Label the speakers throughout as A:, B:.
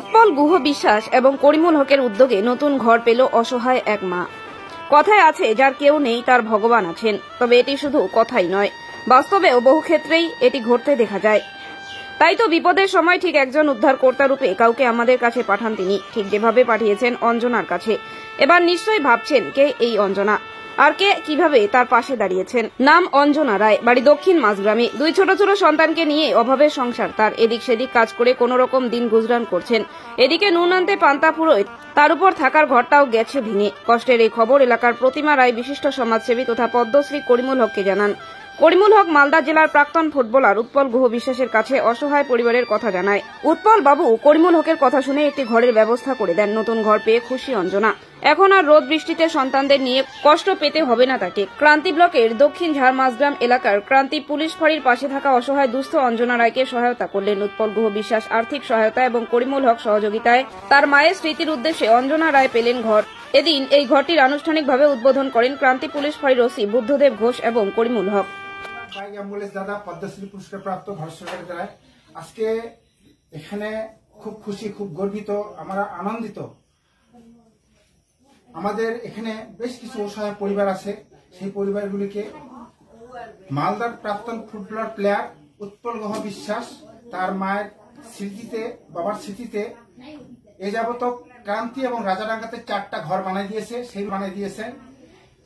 A: উৎপল গুহ বিশ্বাস এবং করিমুল হকের উদ্যোগে নতুন ঘর পেল অসহায় এক মা। কথায় আছে, যার কেউ নেই তার ভগবান আছেন। তবে এটি শুধু কথাই নয়, বাস্তবেও বহু ক্ষেত্রেই এটি ঘটতে দেখা যায়। তাই তো বিপদের সময় ঠিক একজন উদ্ধারকর্তা রূপে কাউকে আমাদের কাছে পাঠান তিনি, ঠিক যেভাবে পাঠিয়েছেন অঞ্জনার কাছে। এবার নিশ্চয়ই ভাবছেন, কে এই অঞ্জনা আর কে কিভাবে তার পাশে দাঁড়িয়েছেন। নাম অঞ্জনা রায়, বাড়ি দক্ষিণ মাঝগ্রামে। দুই ছোট ছোট সন্তানকে নিয়ে অভাবের সংসার তার। এদিক সেদিক কাজ করে কোন রকম দিন গুজরান করছেন। এদিকে নুন আনতে পান্তা ফুরোয়, তার উপর থাকার ঘরটাও গেছে ভেঙে। কষ্টের এই খবর এলাকার প্রতিমা রায় বিশিষ্ট সমাজসেবী তথা পদ্মশ্রী করিমুল হককে জানান। করিমুল হক মালদা জেলার প্রাক্তন ফুটবলার উৎপল গুহ বিশ্বাসের কাছে অসহায় পরিবারের কথা জানায়। উৎপল বাবু করিমুল হকের কথা শুনে একটি ঘরের ব্যবস্থা করে দেন। নতুন ঘর পেয়ে খুশি অঞ্জনা। এখন আর রোদ বৃষ্টিতে সন্তানদের নিয়ে কষ্ট পেতে হবে না তাকে। ক্রান্তি ব্লকের দক্ষিণ ঝাড় মাঝগ্রাম এলাকার ক্রান্তি পুলিশ ফাঁড়ির পাশে থাকা অসহায় দুস্থ অঞ্জনা রায়কে সহায়তা করলেন উৎপল গুহ বিশ্বাস। আর্থিক সহায়তা এবং করিমুল হক সহযোগিতায় তার মায়ের স্মৃতির উদ্দেশ্যে অঞ্জনা রায় পেলেন ঘর। এদিন এই ঘরটির আনুষ্ঠানিকভাবে উদ্বোধন করেন ক্রান্তি পুলিশ ফাঁড়ির ওসি বুদ্ধদেব ঘোষ এবং করিমুল হক।
B: অ্যাম্বুলেন্স দাদা পদ্মশ্রী পুরস্কার প্রাপ্ত ভারত সরকারের দ্বারা আজকে এখানে খুব খুশি, খুব গর্বিত, আমরা আনন্দিত। আমাদের এখানে বেশ কিছু অসহায় পরিবার আছে। সেই পরিবারগুলিকে মালদার প্রাক্তন ফুটবলার প্লেয়ার উৎপল গুহ বিশ্বাস তার মায়ের স্মৃতিতে, বাবার স্মৃতিতে এ যাবত ক্রান্তি এবং রাজাডাঙ্গাতে 4টা ঘর বানিয়ে দিয়েছে। সেই বানিয়ে দিয়েছেন।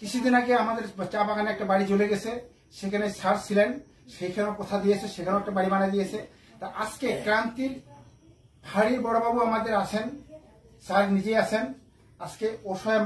B: কিছুদিন আগে আমাদের চা বাগানে একটা বাড়ি চলে গেছে, সেখানে স্যার ছিলেন, সেখানেও কথা দিয়েছে, সেখানেও একটা বাড়ি বানিয়ে দিয়েছে। তা আজকে ক্রান্তির ফাঁড়ির বড়বাবু আমাদের আছেন, স্যার নিজেই আছেন। আজকে অসহায়